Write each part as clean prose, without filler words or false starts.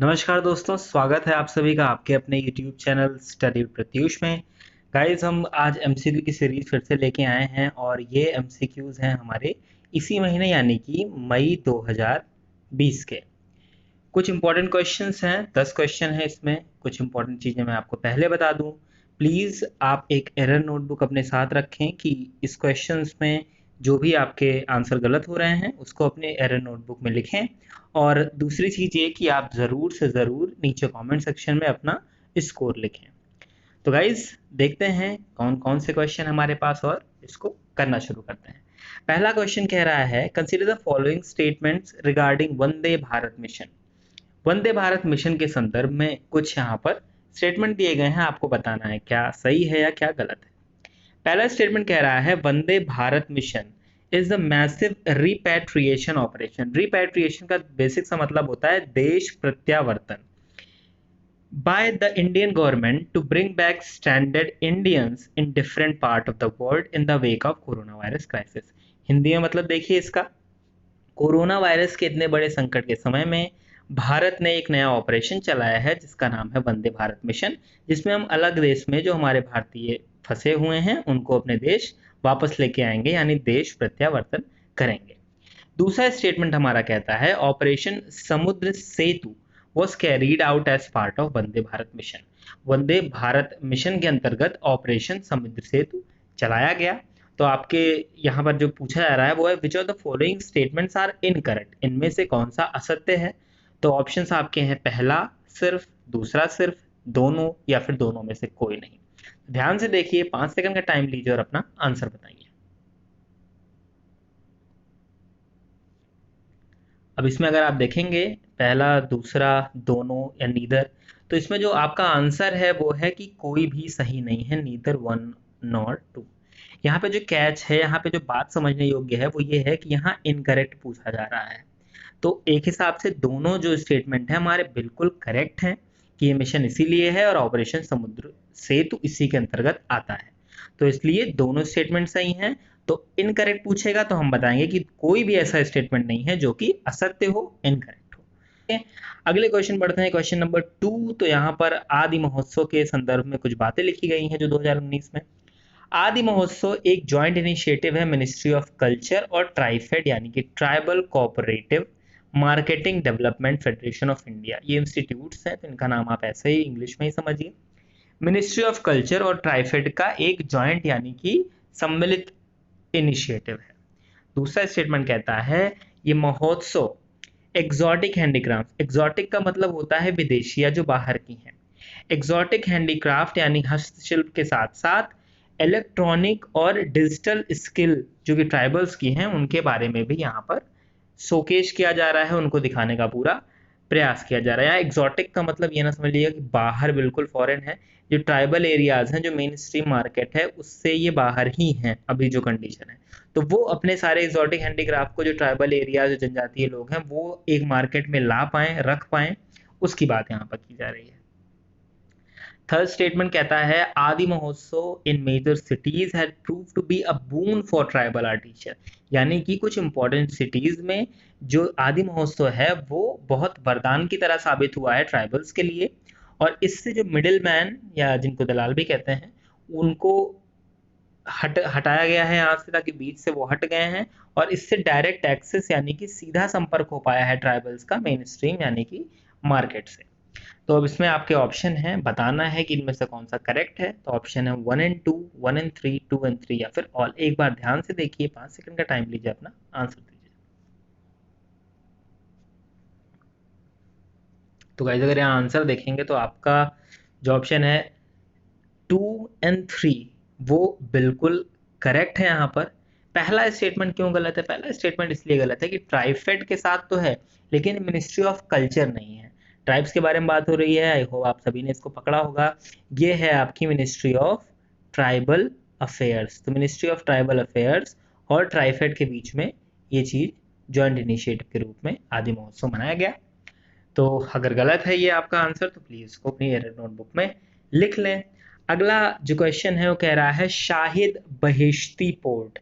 नमस्कार दोस्तों, स्वागत है आप सभी का आपके अपने YouTube चैनल स्टडी प्रत्यूष में। गाइस, हम आज MCQ की सीरीज फिर से लेके आए हैं और ये MCQs हैं हमारे इसी महीने यानी कि मई 2020 के। कुछ इंपॉर्टेंट क्वेश्चंस हैं, 10 क्वेश्चन हैं इसमें। कुछ इंपॉर्टेंट चीज़ें मैं आपको पहले बता दूं। प्लीज़ आप एक एरर नोटबुक अपने साथ रखें कि इस क्वेश्चंस में जो भी आपके आंसर गलत हो रहे हैं उसको अपने एरर नोटबुक में लिखें। और दूसरी चीज़ ये कि आप ज़रूर से ज़रूर नीचे कमेंट सेक्शन में अपना स्कोर लिखें। तो गाइज, देखते हैं कौन कौन से क्वेश्चन हमारे पास और इसको करना शुरू करते हैं। पहला क्वेश्चन कह रहा है, consider the following statements regarding Vande Bharat mission. Vande Bharat mission के संदर्भ में कुछ यहाँ पर स्टेटमेंट दिए गए हैं, आपको बताना है क्या सही है या क्या गलत है। पहला स्टेटमेंट कह रहा है, Vande Bharat mission is the massive repatriation operation. Repatriation का बेसिक सा मतलब होता है देश प्रत्यावर्तन by the Indian government to bring back stranded Indians in different part of the world in the wake of coronavirus crisis। Hindi में मतलब देखिए इसका, कोरोना वायरस के इतने बड़े संकट के समय में भारत ने एक नया ऑपरेशन चलाया है जिसका नाम है वंदे भारत मिशन, जिसमें हम अलग देश में जो हमारे भारतीय फंसे हुए हैं उनको अपने देश वापस लेके आएंगे, यानी देश प्रत्यावर्तन करेंगे। दूसरा स्टेटमेंट हमारा कहता है, ऑपरेशन समुद्र सेतु was carried out as part of Vande Bharat mission. Vande Bharat mission के अंतर्गत ऑपरेशन समुद्र सेतु चलाया गया। तो आपके यहाँ पर जो पूछा जा रहा है वो है, which of the following statements are incorrect. इनमें से कौन सा असत्य है। तो ऑप्शंस आपके हैं, पहला सिर्फ, दूसरा सिर्फ, दोनों या फिर दोनों में से कोई नहीं। ध्यान से देखिए, 5 सेकंड का टाइम लीजिए और अपना आंसर बताइए। अब इसमें अगर आप देखेंगे पहला, दूसरा, दोनों या नीदर, तो इसमें जो आपका आंसर है वो है कि कोई भी सही नहीं है, नीदर वन नॉर टू। यहाँ पे जो कैच है, यहाँ पे जो बात समझने योग्य है वो ये है कि यहाँ इनकरेक्ट पूछा जा रहा है। तो एक हिसाब से दोनों जो स्टेटमेंट है हमारे बिल्कुल करेक्ट हैं कि ये मिशन इसीलिए है और ऑपरेशन समुद्र सेतु इसी के अंतर्गत आता है। तो इसलिए दोनों स्टेटमेंट सही हैं। तो इनकरेक्ट पूछेगा तो हम बताएंगे कि कोई भी ऐसा स्टेटमेंट नहीं है जो कि असत्य हो, इनकरेक्ट हो। ठीक है? अगले क्वेश्चन बढ़ते हैं, क्वेश्चन नंबर 2। तो यहाँ पर आदि महोत्सव के संदर्भ में कुछ बातें लिखी गई हैं जो 2019 में। आदि महोत्सव एक जॉइंट इनिशिएटिव है मिनिस्ट्री ऑफ कल्चर और ट्राइफेड यानी कि tribal cooperative marketing development federation of India. ये इंस्टीट्यूट्स हैं तो इनका नाम आप ऐसे ही इंग्लिश में ही समझिए। मिनिस्ट्री ऑफ कल्चर और ट्राइफेड का एक जॉइंट यानी कि सम्मिलित इनिशिएटिव है। दूसरा स्टेटमेंट कहता है, ये महोत्सव एग्जॉटिक हैंडीक्राफ्ट, एग्जॉटिक का मतलब होता है विदेशी या जो बाहर की हैं, एग्जॉटिक हैंडीक्राफ्ट यानी हस्तशिल्प के साथ साथ इलेक्ट्रॉनिक और डिजिटल स्किल जो कि ट्राइबल्स की हैं उनके बारे में भी यहाँ पर शोकेश किया जा रहा है, उनको दिखाने का पूरा प्रयास किया जा रहा है। यहाँ एग्जॉटिक का मतलब ये ना समझ लीजिए कि बाहर बिल्कुल फॉरेन है। जो ट्राइबल एरियाज हैं, जो मेन स्ट्रीम मार्केट है उससे ये बाहर ही हैं अभी जो कंडीशन है, तो वो अपने सारे एग्जॉटिक हैंडीक्राफ्ट को जो ट्राइबल एरिया जो जनजातीय लोग हैं वो एक मार्केट में ला पाएं, रख पाएं, उसकी बात यहाँ पर की जा रही है। थर्ड स्टेटमेंट कहता है, Aadi Mahotsav in major cities had prove to be a boon for tribal artist, यानी कि कुछ इंपॉर्टेंट सिटीज में जो आदि महोत्सव है वो बहुत वरदान की तरह साबित हुआ है ट्राइबल्स के लिए। और इससे जो मिडिल मैन या जिनको दलाल भी कहते हैं उनको हटाया गया है यहाँ से, ताकि बीच से वो हट गए हैं और इससे डायरेक्ट एक्सेस यानी कि सीधा संपर्क हो पाया है ट्राइबल्स का मेन स्ट्रीम यानी कि मार्केट से। तो अब इसमें आपके ऑप्शन हैं, बताना है कि इनमें से कौन सा करेक्ट है। तो ऑप्शन है 1 एंड 2, 1 एंड 3, 2 एंड 3 या फिर ऑल। एक बार ध्यान से देखिए, 5 सेकंड का टाइम लीजिए, अपना आंसर दीजिए। तो गाइस, अगर यहाँ आंसर देखेंगे तो आपका जो ऑप्शन है 2 एंड 3 वो बिल्कुल करेक्ट है। यहाँ पर पहला स्टेटमेंट क्यों गलत है? पहला स्टेटमेंट इसलिए गलत है कि ट्राइफेड के साथ तो है लेकिन मिनिस्ट्री ऑफ कल्चर नहीं है। ट्राइब्स के बारे में बात हो रही है, आई होप आप सभी ने इसको पकड़ा होगा। ये है आपकी मिनिस्ट्री ऑफ ट्राइबल अफेयर्स। तो मिनिस्ट्री ऑफ ट्राइबल अफेयर्स और ट्राइफेड के बीच में ये चीज़ जॉइंट इनिशिएटिव के रूप में आदि महोत्सव मनाया गया। तो अगर गलत है ये आपका आंसर तो प्लीज़ इसको अपनी एरर नोटबुक में लिख लें। अगला जो क्वेश्चन है वो कह रहा है, शाहिद बहिश्ती पोर्ट।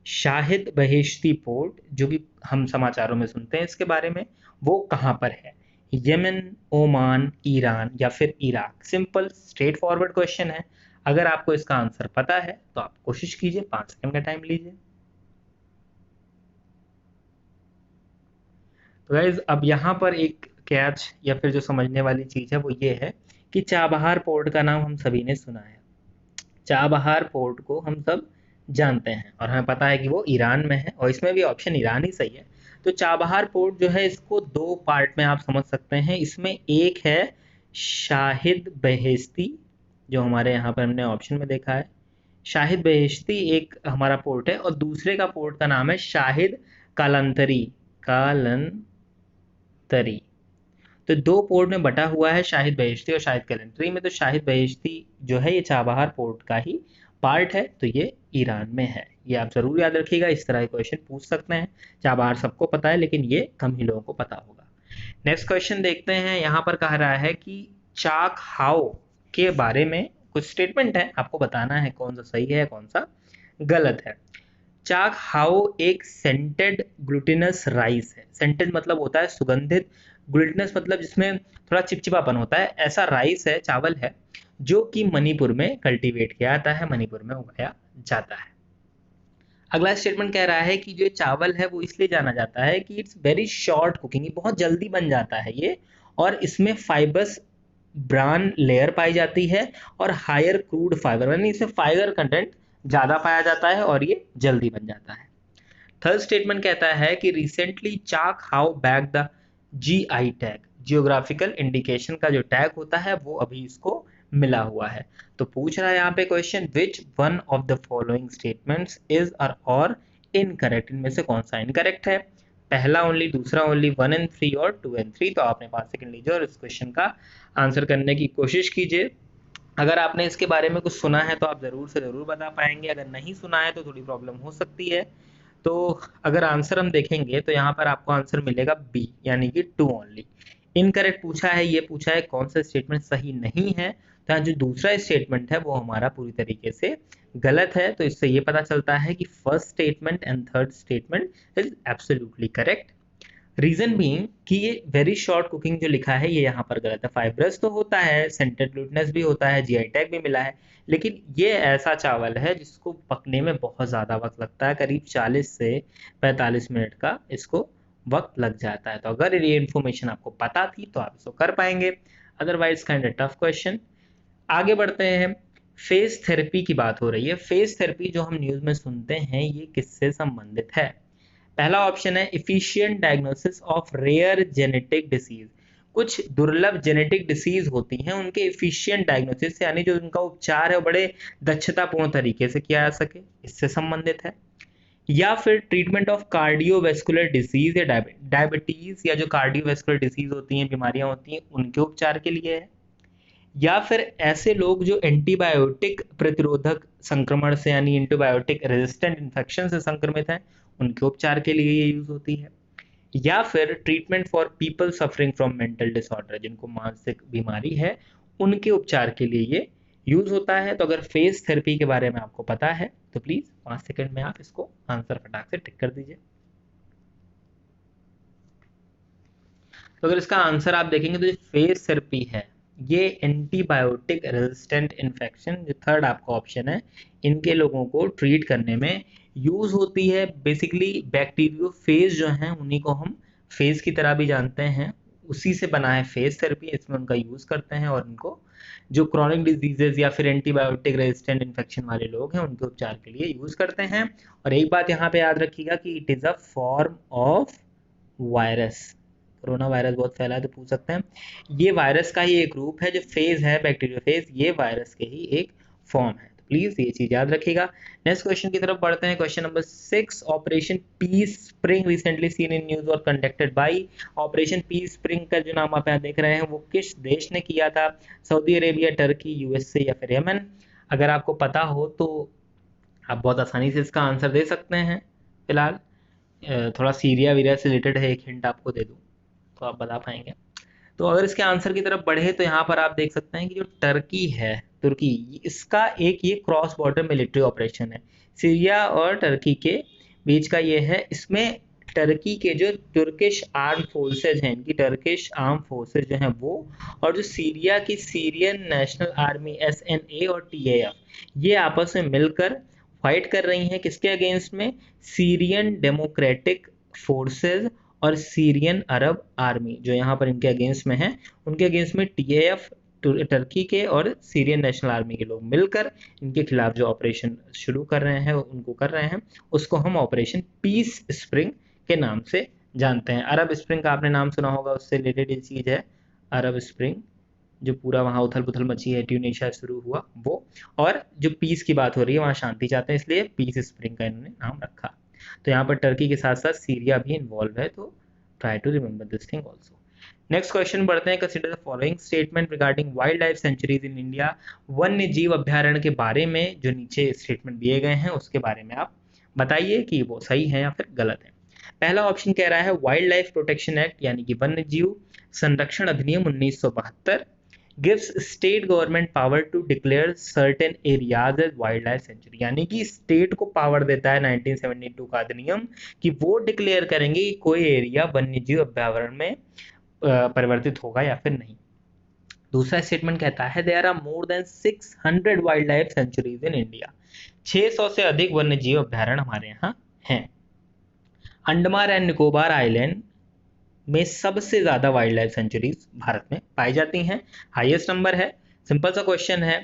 शाहिद बहिश्ती पोर्ट जो कि हम समाचारों में सुनते हैं इसके बारे में, वो कहाँ पर है? यमन, ओमान, ईरान या फिर Iraq? Simple straight forward question है। अगर आपको इसका आंसर पता है तो आप कोशिश कीजिए, 5 सेकंड का टाइम लीजिए। तो गाइज अब यहाँ पर एक कैच या फिर जो समझने वाली चीज़ है वो ये है कि चाबहार पोर्ट का नाम हम सभी ने सुना है। चाबहार पोर्ट को हम सब जानते हैं और हमें पता है कि वो ईरान में है, और इसमें भी ऑप्शन ईरान ही सही है। तो चाबहार पोर्ट जो है इसको दो पार्ट में आप समझ सकते हैं। इसमें एक है शाहिद बहेश्ती, जो हमारे यहाँ पर हमने ऑप्शन में देखा है। शाहिद बहेश्ती एक हमारा पोर्ट है, और दूसरे का पोर्ट का नाम है शाहिद कालंतरी। कालंतरी। तो दो पोर्ट में बटा हुआ है, शाहिद बहेश्ती और शाहिद कलंतरी में। तो शाहिद बहेश्ती जो है ये चाबहार पोर्ट का ही पार्ट है, तो ये ईरान में है। ये आप जरूर याद रखिएगा, इस तरह के क्वेश्चन पूछ सकते हैं। चाबहार सबको पता है लेकिन ये कम ही लोगों को पता होगा। नेक्स्ट क्वेश्चन देखते हैं। यहाँ पर कह रहा है कि चाक हाओ के बारे में कुछ स्टेटमेंट है, आपको बताना है कौन सा सही है कौन सा गलत है। चाक हाओ एक सेंटेड ग्लूटिनस राइस है। सेंटेड मतलब होता है सुगंधित, ग्लूटिनस मतलब जिसमें थोड़ा चिपचिपापन होता है, ऐसा राइस है, चावल है, जो कि मणिपुर में कल्टीवेट किया जाता है, मणिपुर में उगाया जाता है। अगला स्टेटमेंट कह रहा है कि जो चावल है वो इसलिए जाना जाता है कि इट्स वेरी शॉर्ट कुकिंग, ये बहुत जल्दी बन जाता है ये, और इसमें फाइबर्स ब्रान लेयर पाई जाती है और हायर क्रूड फाइबर, यानी इसमें फाइबर कंटेंट ज़्यादा पाया जाता है और ये जल्दी बन जाता है। थर्ड स्टेटमेंट कहता है कि recently Chakhao bagged the GI tag, geographical indication का जो टैग होता है वो अभी इसको मिला हुआ है। तो पूछ रहा है यहाँ पे question, which one of the following statements is और इनकरेक्ट, इनमें से कौन सा इनकरेक्ट है? पहला ओनली, दूसरा ओनली, 1 and 3 और 2 and 3। तो आपने 5 सेकंड लीजिए और इस क्वेश्चन का आंसर करने की कोशिश कीजिए। अगर आपने इसके बारे में कुछ सुना है तो आप ज़रूर से ज़रूर बता पाएंगे, अगर नहीं सुना है तो थोड़ी प्रॉब्लम हो सकती है। तो अगर आंसर हम देखेंगे तो यहाँ पर आपको आंसर मिलेगा बी, यानी कि 2 ओनली। इनकरेक्ट पूछा है, ये पूछा है कौन सा स्टेटमेंट सही नहीं है, तो यहाँ जो दूसरा स्टेटमेंट है वो हमारा पूरी तरीके से गलत है। तो इससे ये पता चलता है कि first statement and third statement is absolutely correct. Reason being कि ये वेरी शॉर्ट कुकिंग जो लिखा है ये यहाँ पर गलत है। फाइब्रस तो होता है, सेंटेड ग्लूटिनस भी होता है, जीआई टैग भी मिला है, लेकिन ये ऐसा चावल है जिसको पकने में बहुत ज़्यादा वक्त लगता है, करीब 40 से 45 मिनट का इसको वक्त लग जाता है। तो अगर ये इन्फॉर्मेशन आपको पता थी तो आप इसको कर पाएंगे, otherwise kind of tough question. आगे बढ़ते हैं। फेस थेरेपी की बात हो रही है। फेस थेरेपी जो हम न्यूज़ में सुनते हैं ये किससे संबंधित है? पहला ऑप्शन है efficient diagnosis of rare genetic disease. कुछ दुर्लभ जेनेटिक डिसीज होती हैं, उनके इफिशिएंट डायग्नोसिस यानी जो उनका उपचार है वो बड़े दक्षतापूर्ण तरीके से किया जा सके, इससे संबंधित है। या फिर ट्रीटमेंट ऑफ कार्डियोवैस्कुलर डिसीज या डायबिटीज, या जो कार्डियोवैस्कुलर डिसीज होती हैं, बीमारियां होती हैं, उनके उपचार के लिए है। या फिर ऐसे लोग जो एंटीबायोटिक प्रतिरोधक संक्रमण से यानी एंटीबायोटिक रेजिस्टेंट इन्फेक्शन से संक्रमित हैं, उनके उपचार के लिए ये यूज होती है। या फिर treatment for people suffering from mental disorder, जिनको मानसिक बीमारी है, उनके उपचार के लिए ये यूज होता है। तो अगर फेस थेरेपी के बारे में आपको पता है तो प्लीज 5 सेकंड में आप इसको आंसर फटाक से टिक कर दीजिए। तो अगर इसका आंसर आप देखेंगे तो जो फेस थेरेपी है ये एंटीबायोटिक रेजिस्टेंट इन्फेक्शन, जो थर्ड आपका ऑप्शन है, इनके लोगों को ट्रीट करने में यूज होती है। बेसिकली बैक्टीरियोफेज जो हैं उन्हीं को हम फेस की तरह भी जानते हैं, उसी से बना है फेस थेरेपी, इसमें उनका यूज करते हैं और उनको जो क्रॉनिक डिजीजेज या फिर एंटीबायोटिक रेजिस्टेंट इन्फेक्शन वाले लोग हैं उनके उपचार के लिए यूज करते हैं। और एक बात यहाँ पे याद रखिएगा कि it is a form of virus. Corona virus बहुत फैला है तो पूछ सकते हैं, ये वायरस का ही एक रूप है, जो फेज है बैक्टीरियोफेज, ये वायरस के ही एक फॉर्म है। तो प्लीज ये चीज याद रखिएगा। नेक्स्ट क्वेश्चन की तरफ बढ़ते हैं। Question number 6, operation peace spring recently seen in news और conducted by. Operation peace spring का जो नाम आप यहाँ देख रहे हैं वो किस देश ने किया था? सऊदी अरेबिया, टर्की, यूएसए या फिर यमन? अगर आपको पता हो तो आप बहुत आसानी से इसका आंसर दे सकते हैं। फिलहाल थोड़ा सीरिया वीरिया से रिलेटेड है, एक हिंट आपको दे दूं तो आप बता पाएंगे। तो अगर इसके आंसर की तरफ बढ़े तो यहाँ पर आप देख सकते हैं कि जो टर्की है, तुर्की, इसका एक ये क्रॉस बॉर्डर मिलिट्री ऑपरेशन है, सीरिया और टर्की के बीच का ये है। इसमें टर्की के जो तुर्किश आर्म फोर्सेज हैं, इनकी टर्किश आर्म फोर्सेज जो हैं वो, और जो सीरिया की सीरियन नेशनल आर्मी SNA और TAF, ये आपस में मिलकर फाइट कर रही हैं किसके अगेंस्ट में? सीरियन डेमोक्रेटिक फोर्सेज और सीरियन अरब आर्मी, जो यहाँ पर इनके अगेंस्ट में है, उनके अगेंस्ट में TAF टर्की के और सीरियन नेशनल आर्मी के लोग मिलकर इनके खिलाफ जो ऑपरेशन शुरू कर रहे हैं, उनको कर रहे हैं, उसको हम ऑपरेशन पीस स्प्रिंग के नाम से जानते हैं। अरब स्प्रिंग का आपने नाम सुना होगा, उससे रिलेटेड ये चीज है अरब स्प्रिंग, जो पूरा वहाँ उथल पुथल मची है, ट्यूनीशिया शुरू हुआ वो, और जो पीस की बात हो रही है वहाँ शांति चाहते हैं, इसलिए पीस स्प्रिंग का इन्होंने नाम रखा। तो यहाँ पर टर्की के साथ साथ सीरिया भी इन्वॉल्व है, तो try to remember this thing also. Next question बढ़ते हैं। Consider the following statement regarding wildlife sanctuaries in India. वन्य जीव अभ्यारण्य के बारे में जो नीचे स्टेटमेंट दिए गए हैं उसके बारे में आप बताइए कि वो सही है या फिर गलत है। पहला ऑप्शन कह रहा है वाइल्ड लाइफ प्रोटेक्शन एक्ट यानी कि वन्य जीव संरक्षण अधिनियम 1972 gives state government power to declare certain areas as wildlife sanctuary, यानी कि स्टेट को पावर देता है 1972 का अधिनियम कि वो डिक्लेयर करेंगे कि कोई एरिया वन्य जीव अभ्यारण्य में परिवर्तित होगा या फिर नहीं। दूसरा स्टेटमेंट कहता है there are more than 600 wildlife sanctuaries in India, 600 से अधिक वन्य जीव अभ्यारण्य हमारे यहाँ हैं। अंडमान एंड निकोबार आइलैंड में सबसे ज्यादा वाइल्ड लाइफ सेंचुरीज भारत में पाई जाती हैं, हाईएस्ट नंबर है। सिंपल सा क्वेश्चन है,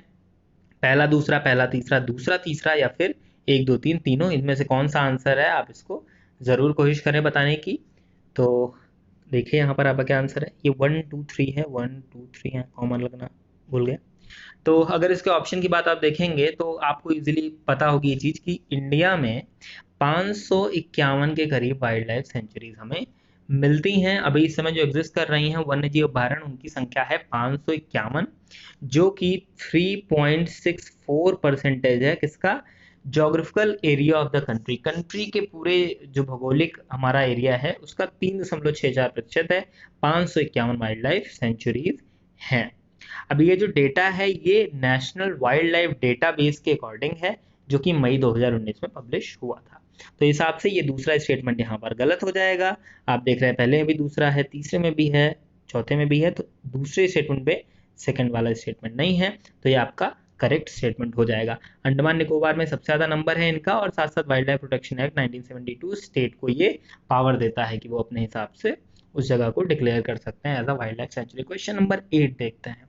पहला दूसरा, पहला तीसरा, दूसरा तीसरा, या फिर 1 2 3 तीनों, इनमें से कौन सा आंसर है? आप इसको जरूर कोशिश करें बताने की। तो देखिए यहाँ पर आपका क्या आंसर है, ये 1 2 3 है, 1 2 3 है, कॉमन लगना भूल गया। तो अगर इसके ऑप्शन की बात आप देखेंगे तो आपको इजीली पता होगी ये चीज कि इंडिया में 551 के करीब वाइल्ड लाइफ सेंचुरीज हमें मिलती हैं। अभी इस समय जो एग्जिस्ट कर रही हैं वन्य जीव अभ्यारण्य, उनकी संख्या है 551, जो कि 3.64% है किसका? Geographical area of the country, country के पूरे जो भौगोलिक हमारा एरिया है उसका 3.64% है। 551 वाइल्ड लाइफ सेंचुरीज हैं। अब ये जो डेटा है ये नेशनल वाइल्ड लाइफ डेटाबेस के अकॉर्डिंग है, जो कि मई 2019 में पब्लिश हुआ था। तो हिसाब से ये दूसरा स्टेटमेंट यहाँ पर गलत हो जाएगा। आप देख रहे हैं पहले में भी दूसरा है, तीसरे में भी है, चौथे में भी है, तो दूसरे स्टेटमेंट पे सेकंड वाला स्टेटमेंट नहीं है, तो ये आपका करेक्ट स्टेटमेंट हो जाएगा। अंडमान निकोबार में सबसे ज्यादा नंबर है इनका, और साथ साथ wild life protection act 1972 state को ये पावर देता है कि वो अपने हिसाब से उस जगह को डिक्लेयर कर सकते हैं as a wildlife sanctuary. Question number 8 देखते हैं।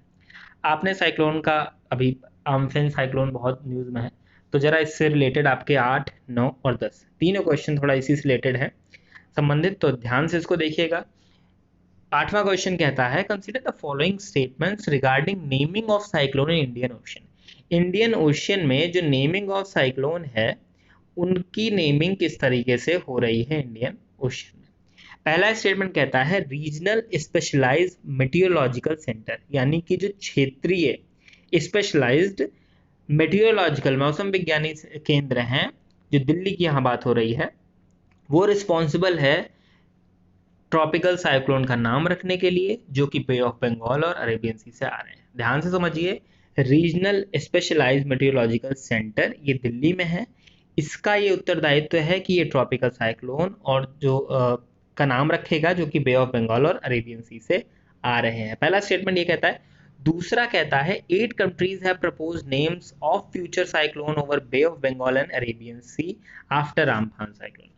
आपने साइक्लोन का, अभी आम्फन साइक्लोन बहुत न्यूज में है, तो जरा इससे रिलेटेड आपके 8 9 और 10 तीनों क्वेश्चन थोड़ा इसी से रिलेटेड है संबंधित, तो ध्यान से इसको देखिएगा। 8वां क्वेश्चन कहता है consider the following statements regarding naming of cyclone in Indian ocean. Indian ocean में जो नेमिंग ऑफ साइक्लोन है उनकी नेमिंग किस तरीके से हो रही है इंडियन ओशन में। पहला स्टेटमेंट कहता है रीजनल स्पेशलाइज्ड मेटीरियोलॉजिकल सेंटर, यानी कि जो क्षेत्रीय स्पेशलाइज्ड मेटीरियोलॉजिकल मौसम विज्ञानी केंद्र हैं, जो दिल्ली की यहाँ बात हो रही है, वो रिस्पॉन्सिबल है ट्रॉपिकल साइक्लोन का नाम रखने के लिए, जो कि बे ऑफ बंगाल और अरेबियन सी से आ रहे हैं। ध्यान से समझिए, रीजनल स्पेशलाइज्ड मेटीरियोलॉजिकल सेंटर ये दिल्ली में है, इसका ये उत्तरदायित्व है कि ये ट्रॉपिकल साइक्लोन और जो का नाम रखेगा, जो कि बे ऑफ बंगाल और अरेबियन सी से आ रहे हैं। पहला स्टेटमेंट ये कहता है। दूसरा कहता है 8 countries have proposed names of future cyclone over bay of Bengal and Arabian sea after Amphan cyclone.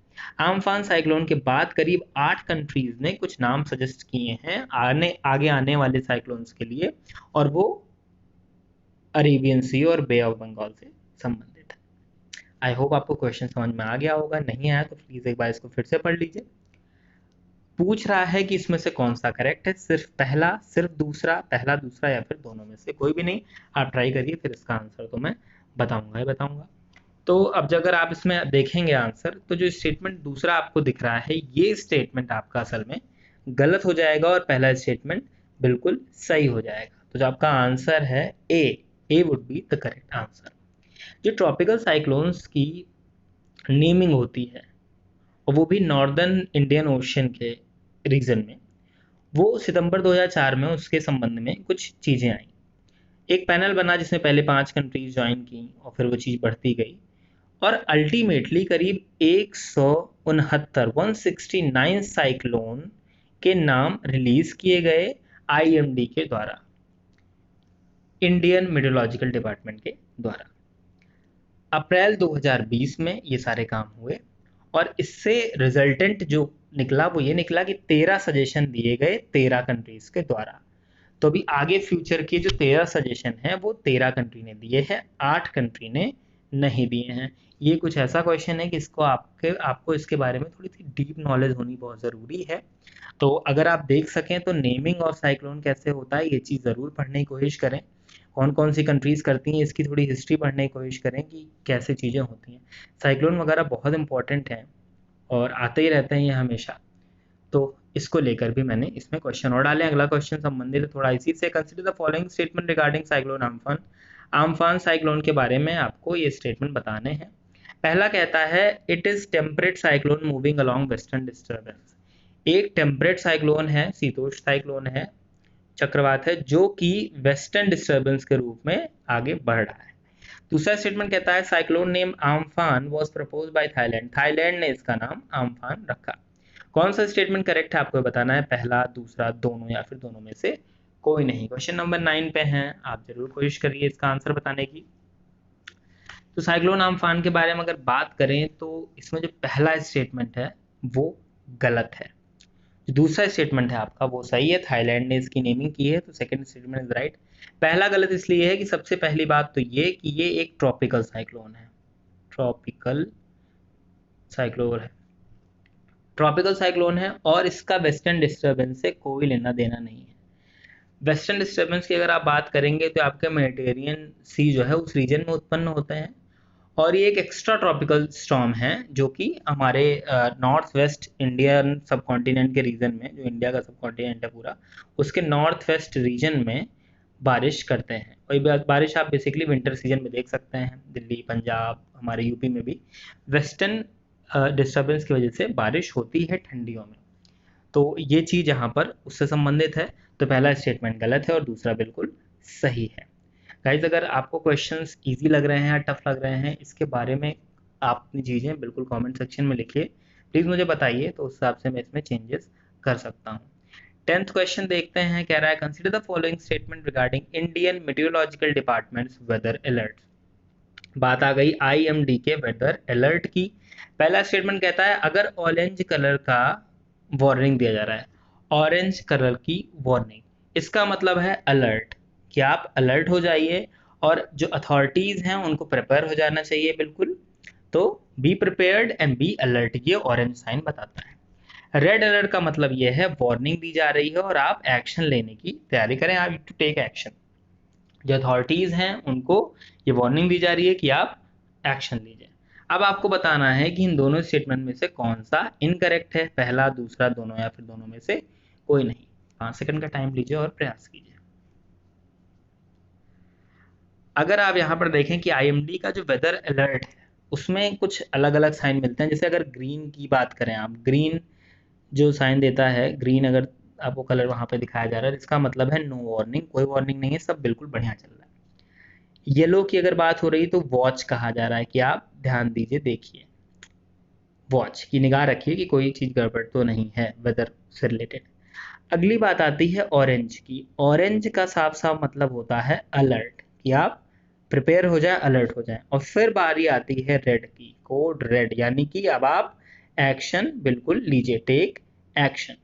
Amphan cyclone के बाद करीब 8 कंट्रीज ने कुछ नाम सजेस्ट किए हैं आगे आने वाले साइक्लोन्स के लिए, और वो अरेबियन सी और बे ऑफ बंगाल से संबंधित है। आई होप आपको क्वेश्चन समझ में आ गया होगा, नहीं आया तो प्लीज एक बार इसको फिर से पढ़ लीजिए। पूछ रहा है कि इसमें से कौन सा करेक्ट है, सिर्फ पहला, सिर्फ दूसरा, पहला दूसरा, या फिर दोनों में से कोई भी नहीं। आप ट्राई करिए, फिर इसका आंसर तो मैं बताऊंगा ही बताऊंगा। तो अब अगर आप इसमें देखेंगे आंसर, तो जो स्टेटमेंट दूसरा आपको दिख रहा है ये स्टेटमेंट आपका असल में गलत हो जाएगा और पहला स्टेटमेंट बिल्कुल सही हो जाएगा। तो जो आपका आंसर है A would be the correct answer. जो ट्रॉपिकल साइक्लोन्स की नेमिंग होती है, और वो भी नॉर्दर्न इंडियन ओशन के रीजन में, वो सितंबर 2004 में उसके संबंध में कुछ चीजें आई। एक पैनल बना जिसमें पहले 5 कंट्रीज ज्वाइन की, और फिर वो चीज बढ़ती गई, और अल्टीमेटली करीब 169 साइक्लोन के नाम रिलीज किए गए IMD के द्वारा, इंडियन मेट्रोलॉजिकल डिपार्टमेंट के द्वारा। अप्रैल 2020 में ये सारे काम हुए और इससे रिजल्टेंट जो निकला वो ये निकला कि 13 सजेशन दिए गए 13 कंट्रीज के द्वारा। तो अभी आगे फ्यूचर के जो 13 सजेशन हैं वो 13 कंट्री ने दिए हैं, 8 कंट्री ने नहीं दिए हैं। ये कुछ ऐसा क्वेश्चन है कि इसको आपको इसके बारे में थोड़ी सी डीप नॉलेज होनी बहुत ज़रूरी है। तो अगर आप देख सकें तो नेमिंग ऑफ साइक्लोन कैसे होता है ये चीज़ ज़रूर पढ़ने की कोशिश करें, कौन कौन सी कंट्रीज़ करती हैं इसकी थोड़ी हिस्ट्री पढ़ने की कोशिश करें कि कैसे चीज़ें होती हैं। साइक्लोन वगैरह बहुत इंपॉर्टेंट हैं और आते ही रहते हैं ये हमेशा, तो इसको लेकर भी मैंने इसमें क्वेश्चन और डाले। अगला क्वेश्चन संबंधित है थोड़ा इसी से। Consider the following statement regarding cyclone Amphan. Amphan cyclone के बारे में आपको ये स्टेटमेंट बताने हैं। पहला कहता है it is temperate cyclone moving along western disturbance. एक टेम्परेट साइक्लोन है, शीतोष्ण साइक्लोन है, चक्रवात है, जो कि वेस्टर्न डिस्टर्बेंस के रूप में आगे बढ़ रहा है। दूसरा स्टेटमेंट कहता है cyclone name Amphan was proposed by Thailand. Thailand ने इसका नाम आम्फान रखा। कौन सा स्टेटमेंट करेक्ट है आपको बताना है, पहला, दूसरा, दोनों या फिर दोनों में से कोई नहीं। क्वेश्चन नंबर 9 पे हैं, आप जरूर कोशिश करिए इसका आंसर बताने की। तो साइक्लोन आम्फान के बारे में अगर बात करें तो इसमें जो पहला स्टेटमेंट है वो गलत है, जो दूसरा स्टेटमेंट है आपका वो सही है, थाईलैंड ने इसकी नेमिंग की है, तो सेकंड स्टेटमेंट इज राइट। पहला गलत इसलिए है कि सबसे पहली बात तो ये कि ये एक ट्रॉपिकल साइक्लोन है, ट्रॉपिकल साइक्लोन है, ट्रॉपिकल साइक्लोन है और इसका वेस्टर्न डिस्टर्बेंस से कोई लेना देना नहीं है। वेस्टर्न डिस्टर्बेंस की अगर आप बात करेंगे तो आपके मेडिटेरियन सी जो है उस रीजन में उत्पन्न होते हैं और ये एक एक्स्ट्रा ट्रॉपिकल स्टॉर्म है जो कि हमारे नॉर्थ वेस्ट इंडियन सब कॉन्टिनेंट के रीजन में, जो इंडिया का सब कॉन्टिनेंट है पूरा, उसके नॉर्थ वेस्ट रीजन में बारिश करते हैं। और ये बारिश आप बेसिकली विंटर सीजन में देख सकते हैं, दिल्ली, पंजाब, हमारे यूपी में भी वेस्टर्न डिस्टर्बेंस की वजह से बारिश होती है ठंडियों में। तो ये चीज़ यहाँ पर उससे संबंधित है। तो पहला स्टेटमेंट गलत है और दूसरा बिल्कुल सही है। गाइज अगर आपको क्वेश्चंस इजी लग रहे हैं या टफ लग रहे हैं, इसके बारे में आप अपनी चीज़ें बिल्कुल कमेंट सेक्शन में लिखिए, प्लीज़ मुझे बताइए, तो उस हिसाब से मैं इसमें चेंजेस कर सकता हूँ। 10th क्वेश्चन देखते हैं, कह रहा है consider the following statement regarding Indian meteorological departments weather alert. बात आ गई IMD के वेदर अलर्ट की। पहला स्टेटमेंट कहता है अगर ऑरेंज कलर का वार्निंग दिया जा रहा है, ऑरेंज कलर की वार्निंग, इसका मतलब है अलर्ट, कि आप अलर्ट हो जाइए और जो अथॉरिटीज़ हैं उनको प्रिपेयर हो जाना चाहिए बिल्कुल। तो be prepared and be alert, ये ऑरेंज साइन बताता है। रेड अलर्ट का मतलब ये है वार्निंग दी जा रही है और आप एक्शन लेने की तैयारी करें, आप टू टेक एक्शन। जो अथॉरिटीज़ हैं उनको ये वार्निंग दी जा रही है कि आप एक्शन लीजिए। अब आपको बताना है कि इन दोनों स्टेटमेंट में से कौन सा इनकरेक्ट है, पहला, दूसरा, दोनों या फिर दोनों में से कोई नहीं। 5 सेकंड का टाइम लीजिए और प्रयास कीजिए। अगर आप यहाँ पर देखें कि IMD का जो वेदर अलर्ट है उसमें कुछ अलग अलग साइन मिलते हैं। जैसे अगर ग्रीन की बात करें, आप ग्रीन जो साइन देता है, ग्रीन अगर आपको कलर वहाँ पे दिखाया जा रहा है, इसका मतलब है नो वार्निंग, कोई वार्निंग नहीं है, सब बिल्कुल बढ़िया चल रहा है। येलो की अगर बात हो रही तो वॉच कहा जा रहा है कि आप ध्यान दीजिए, देखिए, वॉच की निगाह रखिए कि कोई चीज़ गड़बड़ तो नहीं है वेदर से रिलेटेड। अगली बात आती है ऑरेंज की। ऑरेंज का साफ साफ मतलब होता है अलर्ट, कि आप प्रिपेयर हो जाए, अलर्ट हो जाए। और फिर बारी आती है रेड की, कोड रेड, यानी कि अब आप एक्शन बिल्कुल लीजिए, टेक एक्शन।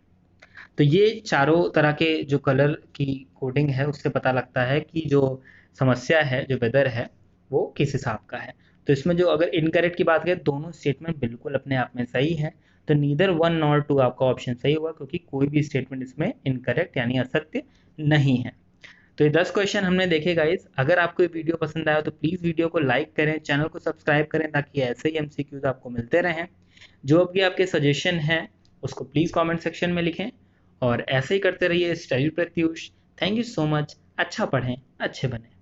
तो ये चारों तरह के जो कलर की कोडिंग है उससे पता लगता है कि जो समस्या है, जो वेदर है, वो किस हिसाब का है। तो इसमें जो अगर इनकरेक्ट की बात करें, दोनों स्टेटमेंट बिल्कुल अपने आप में सही है। तो नीदर 1 नॉर 2 आपका ऑप्शन सही हुआ, क्योंकि कोई भी स्टेटमेंट इसमें इनकरेक्ट यानी असत्य नहीं है। तो ये 10 क्वेश्चन हमने देखे गाइस। अगर आपको ये वीडियो पसंद आया तो प्लीज़ वीडियो को लाइक करें, चैनल को सब्सक्राइब करें, ताकि ऐसे ही MCQs आपको मिलते रहें। जो भी आपके सजेशन हैं उसको प्लीज़ कमेंट सेक्शन में लिखें और ऐसे ही करते रहिए। Study Pratyush, thank you so much. अच्छा पढ़ें, अच्छे बने।